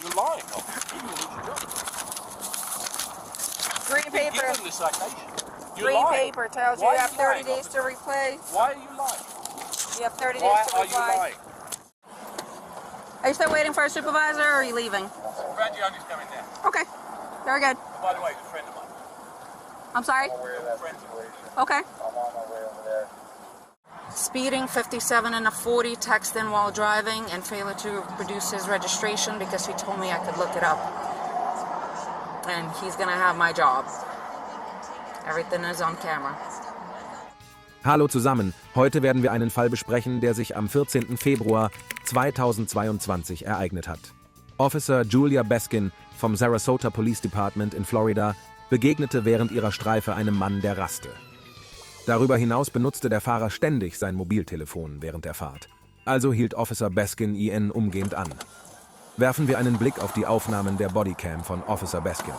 You're lying. Green paper. Given the citation. Green paper tells you you have 30 days to reply. Why are you lying? You have 30 days to reply. Why are you lying? Are you still waiting for a supervisor or are you leaving? Radio's coming down. Okay. Very good. Oh, by the way, he's a friend of mine. I'm sorry? I'm aware of that situation. Okay. I'm on my way over there. Speeding 57 and a 40, texting while driving, and failure to produce his registration because he told me I could look it up. And he's gonna have my job. Everything is on camera. Hallo zusammen, heute werden wir einen Fall besprechen, der sich am 14. Februar 2022 ereignet hat. Officer Julia Beskin vom Sarasota Police Department in Florida begegnete während ihrer Streife einem Mann, der raste. Darüber hinaus benutzte der Fahrer ständig sein Mobiltelefon während der Fahrt. Also hielt Officer Beskin ihn umgehend an. Werfen wir einen Blick auf die Aufnahmen der Bodycam von Officer Beskin.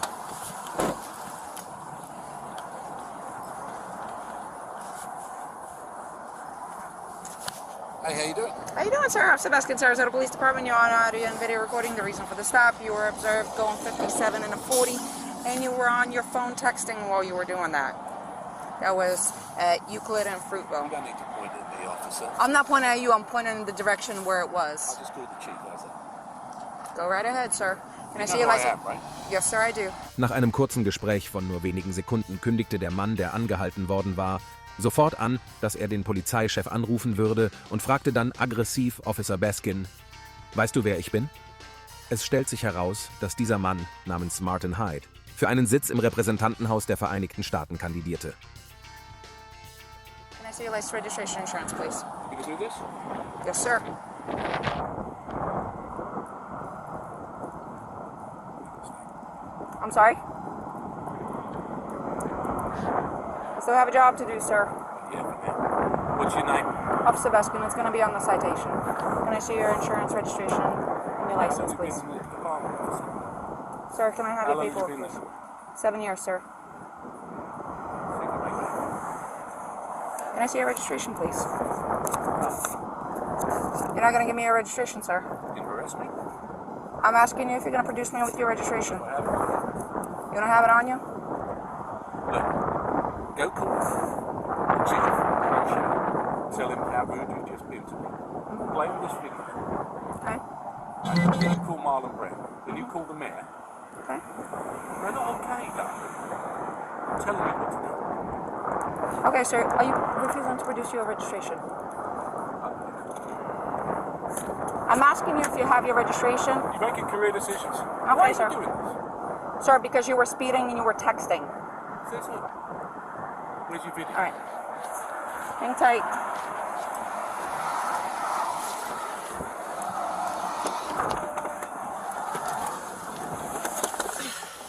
Hey, how you doing? How you doing, sir? Officer Beskin, Sarasota Police Department. You're on audio and video recording. The reason for the stop, you were observed going 57 and a 40, and you were on your phone texting while you were doing that. That was at Euclid and Fruitville. You don't need to point at me, officer. I'm not pointing at you, I'm pointing in the direction where it was. I just called the chief, how's that? Go right ahead, sir. Can I see You your know who I license? am, right? Yes, sir, I do. Nach einem kurzen Gespräch von nur wenigen Sekunden kündigte der Mann, der angehalten worden war, sofort an, dass er den Polizeichef anrufen würde und fragte dann aggressiv Officer Beskin: Weißt du, wer ich bin? Es stellt sich heraus, dass dieser Mann namens Martin Hyde für einen Sitz im Repräsentantenhaus der Vereinigten Staaten kandidierte. Can I see your license, registration, insurance, please? You can do this? Yes, sir. I'm sorry? I still have a job to do, sir. Yeah, for now. What's your name? Officer Beskin, it's going to be on the citation. Can I see your insurance, registration, and your license, please? How long have you been in the department, officer? Sir, can I have How your long have you paperwork, been please? there? 7 years, sir. Can I see your registration, please? You're not going to give me your registration, sir. You harass me? I'm asking you if you're going to produce me with your registration. I have it on you. You don't have it on you? Look, go call the chief. Tell him how rude you've just been to me. Play with this video. Okay. Then you call Marlon Brown. Then you call the mayor. Okay. They're not okay, though. I'm telling you what to do. Okay, sir. Are you refusing to produce your registration? I'm asking you if you have your registration. You're making career decisions. Okay, Why are sir. you doing this? Sir, because you were speeding and you were texting. Says what? Where's your video? All right. Hang tight.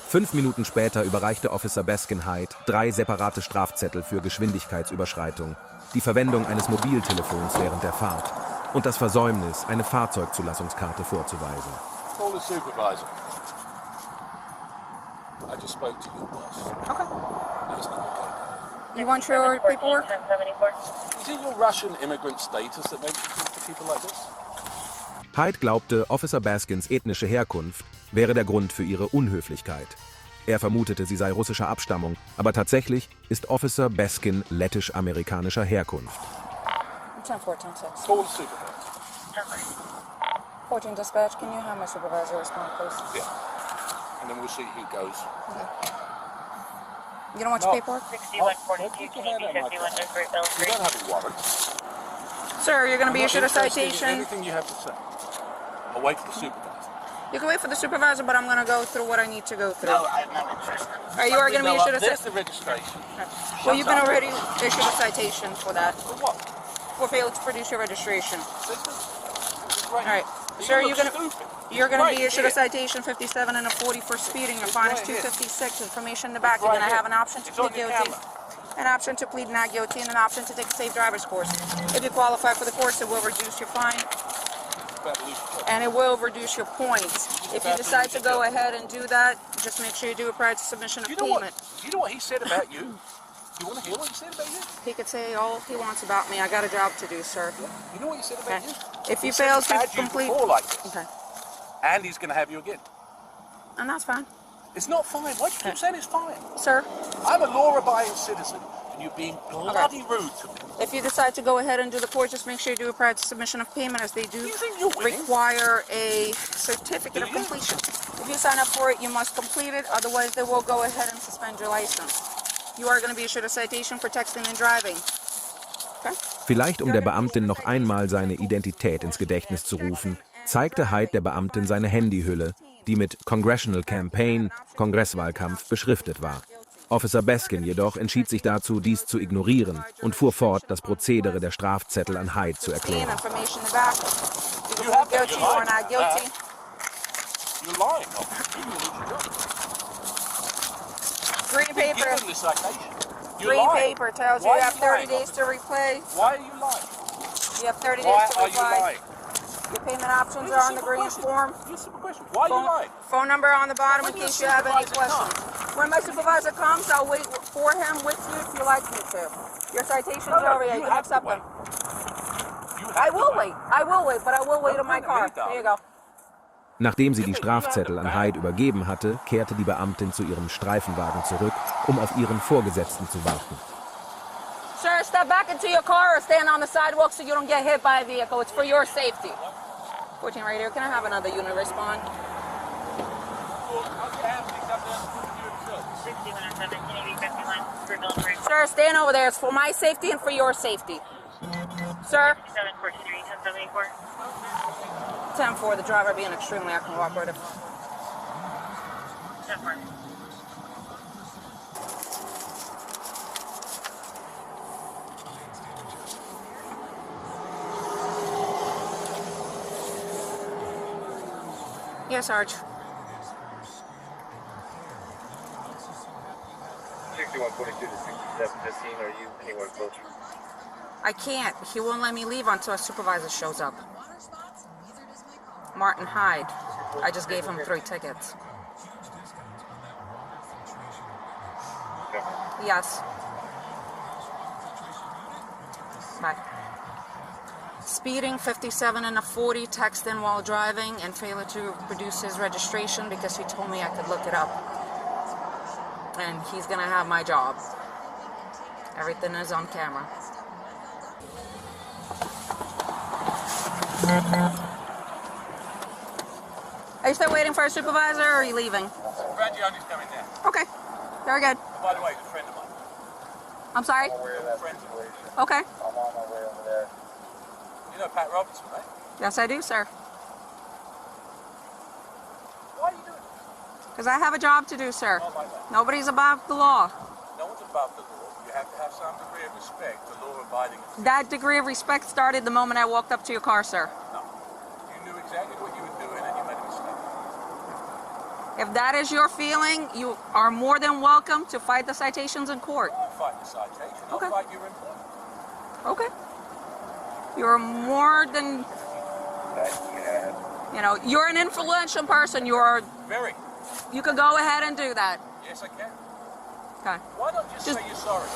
Fünf Minuten später überreichte Officer Beskin Hyde 3 separate Strafzettel für Geschwindigkeitsüberschreitung, die Verwendung eines Mobiltelefons während der Fahrt und das Versäumnis, eine Fahrzeugzulassungskarte vorzuweisen. Call the supervisor. I just spoke to your boss. Okay. That's not okay. You want your paperwork? Is it your Russian immigrant status that makes you talk to people like this? Hyde glaubte, Officer Baskins ethnische Herkunft wäre der Grund für ihre Unhöflichkeit. Er vermutete, sie sei russischer Abstammung, aber tatsächlich ist Officer Beskin lettisch-amerikanischer Herkunft. 10-14-6. Call the supervisor. 14 dispatch, can you have my supervisor respond, please? Yeah. And then we'll see who goes. You don't want your paperwork? 6142, can you be 51 Great You don't have a warrant. Sir, you're going to be I'm not issued a interested in citation. anything you have to say. I'll wait for the supervisor. You can wait for the supervisor, but I'm going to go through what I need to go through. No, I'm not interested. You are going to be issued a There's citation. the registration. Well, you've been already issued a citation for that. For what? For failure to produce your registration. Listen. All right. Sir, You're going to be issued a citation 57 and a 40 for speeding. Your fine is $256. Information in the back. You're going to have an option to plead guilty, an option to plead not guilty, and an option to take a safe driver's course. If you qualify for the course, it will reduce your fine, and it will reduce your points. If you decide to go ahead and do that, just make sure you do it prior to submission of payment. You know what he said about you? You want to hear what he said about you? He could say all he wants about me. I got a job to do, sir. You know what he said about you? If you fail to complete... Before like this. Okay. And he's going to have you again. And that's fine. It's not fine. Why do you keep saying it's fine? Sir, I'm a law-abiding citizen, and you're being bloody rude to me. if you decide to go ahead and do the court, just make sure you do a prior to submission of payment, as they do You think you're winning? require a certificate Do of you? completion. If you sign up for it, you must complete it, otherwise they will go ahead and suspend your license. You are going to be issued a citation for texting and driving. Okay? Vielleicht um der Beamtin noch einmal seine Identität ins Gedächtnis zu rufen, zeigte Hyde der Beamtin seine Handyhülle, die mit Congressional Campaign, Kongresswahlkampf, beschriftet war. Officer Beskin jedoch entschied sich dazu, dies zu ignorieren und fuhr fort, das Prozedere der Strafzettel an Hyde zu erklären. Information back. You can plead guilty or not guilty. You're lying. Green paper. Give him the citation. You're Green lying. paper tells you Why you are have you 30 lying? days to repay. Why are you lying? You have 30 Why days to are you reply. lying? Your payment options are on the green form. Here's a simple question. Why are you lying? Phone number on the bottom in When your case you have any supervisor questions. When my supervisor comes, I'll wait for him with you if you like me to. Your citations are over here. You can accept them. I will wait. I will wait, but I will wait in my car. There you go. Nachdem sie die Strafzettel an Hyde übergeben hatte, kehrte die Beamtin zu ihrem Streifenwagen zurück, um auf ihren Vorgesetzten zu warten. Sir, step back into your car or stand on the sidewalk so you don't get hit by a vehicle. It's for your safety. 14 right here. Can I have another unit respond? 6117, Sir, stand over there. It's for my safety and for your safety. Sir? 743, 1074. 10-4, the driver being extremely uncooperative. 10-4. Yes, Sarge. 6142 to 6715, are you anywhere closer? I can't. He won't let me leave until a supervisor shows up. Martin Hyde. I just gave him 3 tickets. Yes. Bye. Speeding, 57 and a 40, texting while driving, and failure to produce his registration because he told me I could look it up. And he's gonna have my job. Everything is on camera. Are you still waiting for a supervisor, or are you leaving? Rangioni's coming now. Okay, very good. Oh, by the way, he's a friend of mine. I'm sorry? I'm aware of that situation. Okay. I'm on my way over there. You know Pat Robertson, right? Yes, I do, sir. Why are you doing this? Because I have a job to do, sir. Not like that. Nobody's above the law. No one's above the law. You have to have some degree of respect for law-abiding. That degree of respect started the moment I walked up to your car, sir. No. You knew exactly what you were doing and you made a mistake. If that is your feeling, you are more than welcome to fight the citations in court. I'll fight the citation. I'll Okay. fight your employment. Okay. You're more than, you're an influential person. Very. You could go ahead and do that. Yes, I can. Okay. Why not just say you're sorry?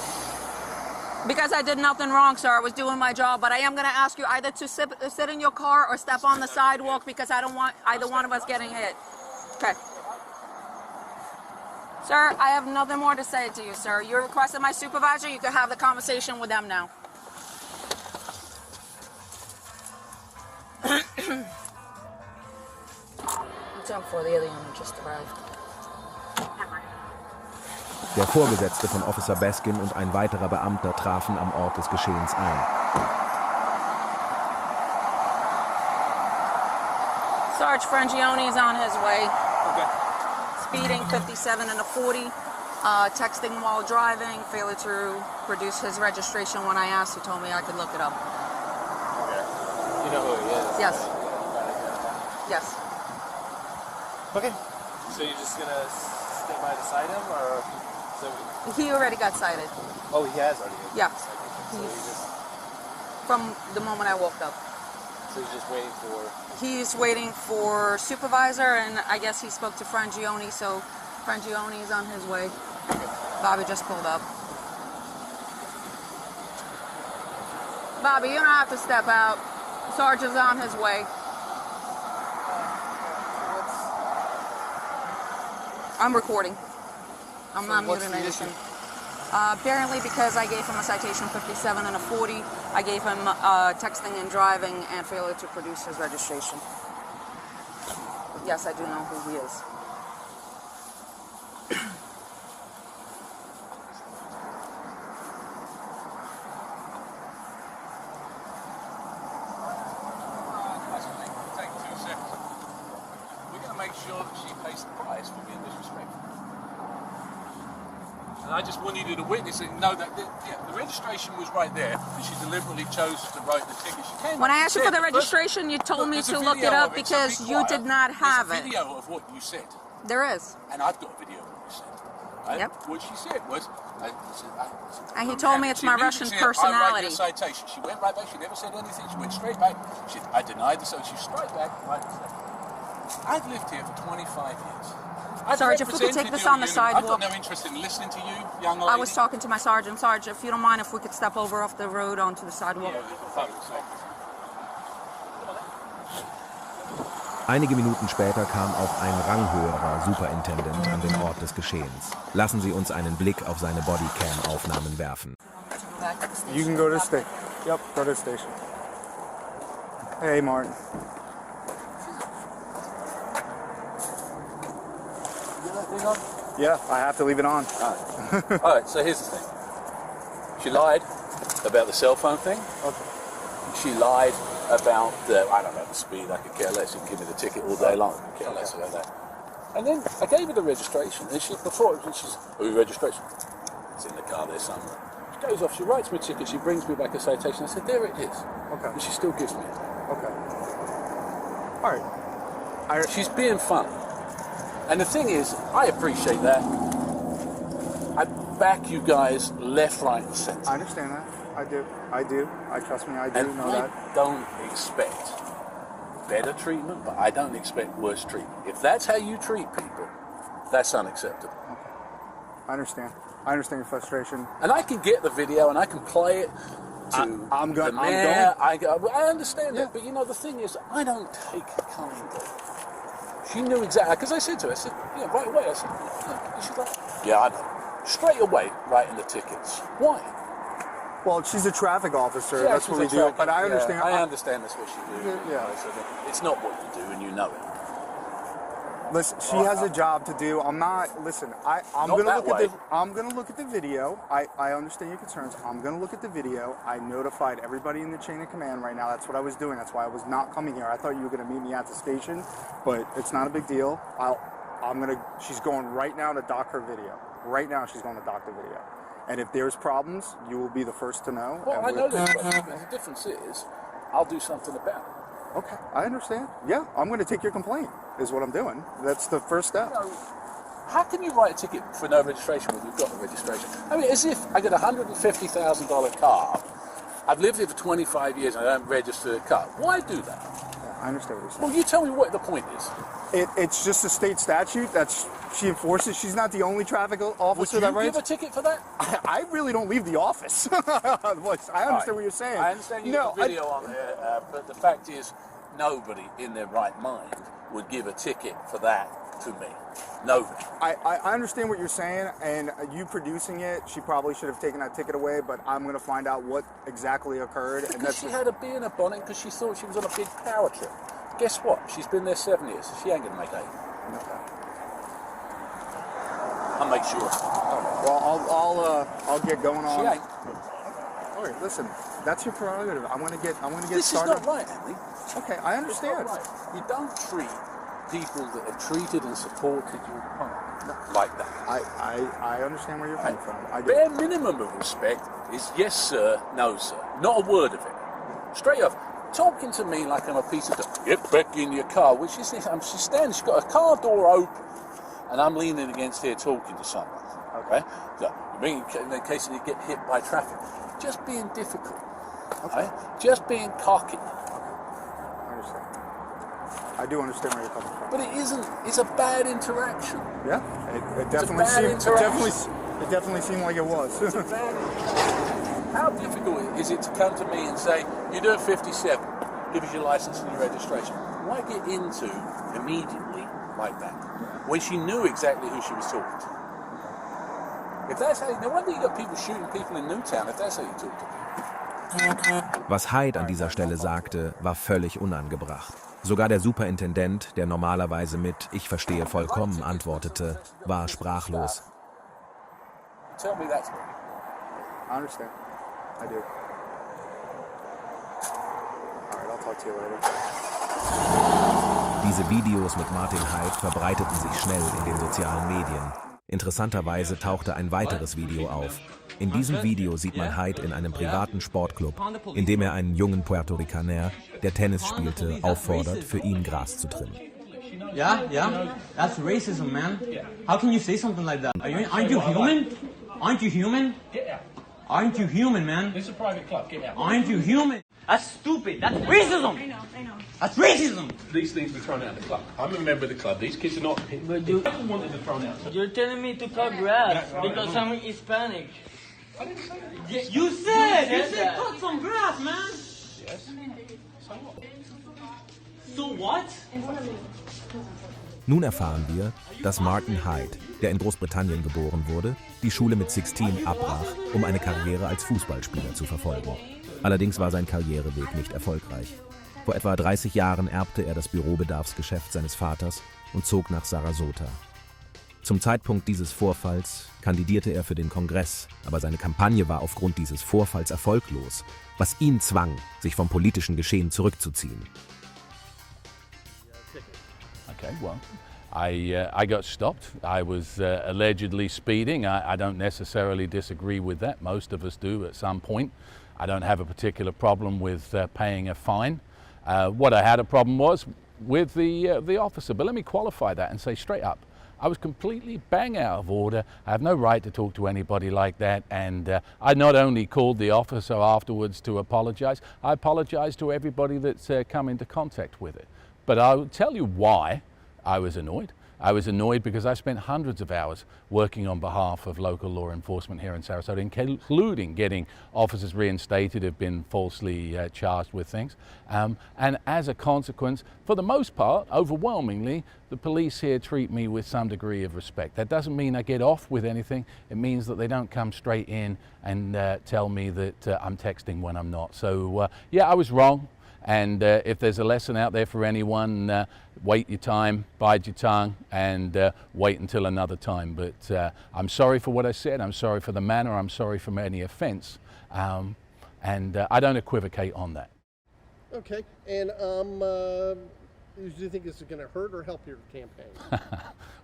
Because I did nothing wrong, sir. I was doing my job, but I am going to ask you either to sit in your car or step on the sidewalk because I don't want either one of us getting hit. Okay. Sir, I have nothing more to say to you, sir. You requested my supervisor. You can have the conversation with them now. 10-4, the other unit just arrived. Der Vorgesetzte von Officer Beskin und ein weiterer Beamter trafen am Ort des Geschehens ein. Sarge Frangione is on his way. Okay. Speeding, 57 and a 40. Texting while driving. Failure to produce his registration when I asked. He told me I could look it up. You know who he is? Yes. Yes. Okay. So you're just gonna stay by beside him, or He already got cited. Oh, he has already. Yeah. So From the moment I woke up. he's just waiting for. He's waiting for supervisor, and I guess he spoke to Frangione, so Frangione is on his way. Bobby just pulled up. Bobby, you don't have to step out. Sarge is on his way. I'm recording. I'm not what's muting the anything. issue? Apparently because I gave him a citation 57 and a 40, I gave him texting and driving and failure to produce his registration. Yes, I do know who he is. Take 2 seconds. We're going to make sure that she pays the price for being disrespectful. And I just wanted you to witness it and know that the registration was right there, and she deliberately chose to write the ticket. She came When up I and asked you for said, the registration, you told me there's a to look it video up of it, so because be you quiet. did not have There's a it. video of what you said, There is. and I've got a video of what you said. Right? Yep. What she said was, And he told me it's my Russian I personality. write your citation. She went right back. She never said anything. She went straight back. I denied the so she straight back. Right. I've lived here for 25 years. Sarge, if we could take this on the sidewalk. I've got no interest in listening to you, young lady. I was talking to my sergeant. Sarge, if you don't mind, if we could step over off the road onto the sidewalk. Einige Minuten später kam auch ein ranghöherer Superintendent an den Ort des Geschehens. Lassen Sie uns einen Blick auf seine Bodycam-Aufnahmen werfen. You can go to the station. Yep, go to the station. Hey, Martin. Yeah, I have to leave it on. All right, so here's the thing. She lied about the cell phone thing. Okay. She lied about I don't know, the speed. I could care less. You can give me the ticket all day long. I could care less about that. And then I gave her the registration. And she's, oh, your registration? It's in the car there somewhere. She goes off, she writes me a ticket, she brings me back a citation. I said, there it is. Okay. And she still gives me it. Okay. All right. She's being funny. And the thing is, I appreciate that. I back you guys left, right, and centre. I understand that. I do. Trust me, I do And know I that. don't expect better treatment, but I don't expect worse treatment. If that's how you treat people, that's unacceptable. I understand. I understand your frustration. And I can get the video and I can play it to the mayor. I understand that, but you know, the thing is, I don't take kind of... She knew exactly, because I said to her, I said, yeah, right away, I said, yeah. And she's like, yeah, I know. Straight away, writing the tickets. Why? Well, she's a traffic officer. Yeah, that's what we do. But I understand. I understand that's what she do. Yeah. It's not what you do, and you know it. Listen, she has a job to do. I'm not. Listen, I'm Not gonna that look way. at the. I'm gonna look at the video. I understand your concerns. I'm gonna look at the video. I notified everybody in the chain of command right now. That's what I was doing. That's why I was not coming here. I thought you were gonna meet me at the station, but it's not a big deal. She's going right now to dock her video. Right now, she's going to dock the video. And if there's problems, you will be the first to know. Well, I know there's problems, but the difference is, I'll do something about it. Okay, I understand. Yeah, I'm going to take your complaint, is what I'm doing. That's the first step. You know, how can you write a ticket for no registration when you've got the registration? I mean, as if I get a $150,000 car, I've lived here for 25 years and I don't register the car. Why do that? Yeah, I understand what you're saying. Well, you tell me what the point is. It's just a state statute that she enforces. She's not the only traffic officer that Would you writes. give a ticket for that? I really don't leave the office. I understand what you're saying. I understand you have a video on there, but the fact is, nobody in their right mind would give a ticket for that to me. Nobody. I understand what you're saying, and you producing it, she probably should have taken that ticket away, but I'm going to find out what exactly occurred. Because she had a bee in her bonnet because she thought she was on a big power trip. Guess what? She's been there 7 years. She ain't going to make 8. Okay. I'll make sure. Well, I'll get going on. She ain't. All right, listen, that's your prerogative. I want to get This started. is not right, Andy. Okay, I It's not understand. right. You don't treat people that have treated and supported your partner like that. I understand where you're coming from. I do. Bare minimum of respect is yes sir, no sir. Not a word of it. Straight up. Talking to me like I'm a piece of dirt. Get back in your car. Which is this? She's standing. She's got a car door open, and I'm leaning against here talking to someone. Okay. So, in case you get hit by traffic, just being difficult. Okay. Just being cocky. I understand. I do understand where you're coming from. But it isn't. It's a bad interaction. Yeah, it definitely bad interaction. It definitely seemed like it was. It's a bad interaction. How difficult is it to come to me and say, you're doing 57, give us your license and your registration? Why get into immediately like that, when she knew exactly who she was talking to. If that's how, no wonder you got people shooting people in Newtown, if that's how you talk to people. Was Hyde an dieser Stelle sagte, war völlig unangebracht. Sogar der Superintendent, der normalerweise mit „Ich verstehe vollkommen" antwortete, war sprachlos. Tell me that's me. I understand. I do. Alright, I'll talk to you later. Diese Videos mit Martin Hyde verbreiteten sich schnell in den sozialen Medien. Interessanterweise tauchte ein weiteres Video auf. In diesem Video sieht man Hyde in einem privaten Sportclub, in dem er einen jungen Puerto Ricaner, der Tennis spielte, auffordert, für ihn Gras zu trimmen. Yeah, that's racism, man. How can you say something like that? Aren't you human? Aren't you human? Aren't you human, man? It's a private club. Get out. Aren't you human? That's stupid. That's racism. I know. That's racism. These things were thrown out of the club. I'm a member of the club. These kids are not. But you wanted to throw out. You're telling me to cut grass because I'm Hispanic. I didn't say that. You said cut some grass, man. Yes. So what? So what? Nun erfahren wir, dass Martin Hyde, der in Großbritannien geboren wurde, die Schule mit 16 abbrach, um eine Karriere als Fußballspieler zu verfolgen. Allerdings war sein Karriereweg nicht erfolgreich. Vor etwa 30 Jahren erbte er das Bürobedarfsgeschäft seines Vaters und zog nach Sarasota. Zum Zeitpunkt dieses Vorfalls kandidierte er für den Kongress, aber seine Kampagne war aufgrund dieses Vorfalls erfolglos, was ihn zwang, sich vom politischen Geschehen zurückzuziehen. Okay, well, I got stopped. I was allegedly speeding. I don't necessarily disagree with that. Most of us do at some point. I don't have a particular problem with paying a fine. What I had a problem was with the officer. But let me qualify that and say straight up, I was completely bang out of order. I have no right to talk to anybody like that. And I not only called the officer afterwards to apologize, I apologized to everybody that's come into contact with it. But I'll tell you why I was annoyed. I was annoyed because I spent hundreds of hours working on behalf of local law enforcement here in Sarasota, including getting officers reinstated who've been falsely charged with things. And as a consequence, for the most part, overwhelmingly, the police here treat me with some degree of respect. That doesn't mean I get off with anything. It means that they don't come straight in and tell me that I'm texting when I'm not. So yeah, I was wrong. And if there's a lesson out there for anyone, wait your time, bide your tongue, and wait until another time. But I'm sorry for what I said, I'm sorry for the manner, I'm sorry for any offense, and I don't equivocate on that. Okay, and do you think this is going to hurt or help your campaign?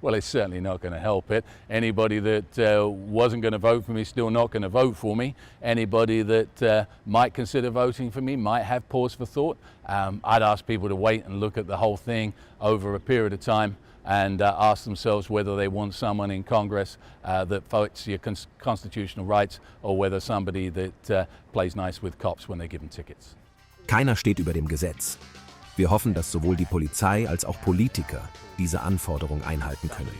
Well, it's certainly not going to help it. Anybody that wasn't going to vote for me is still not going to vote for me. Anybody that might consider voting for me might have pause for thought. I'd ask people to wait and look at the whole thing over a period of time and ask themselves whether they want someone in Congress that fights your constitutional rights or whether somebody that plays nice with cops when they give them tickets. Keiner steht über dem Gesetz. Wir hoffen, dass sowohl die Polizei als auch Politiker diese Anforderung einhalten können.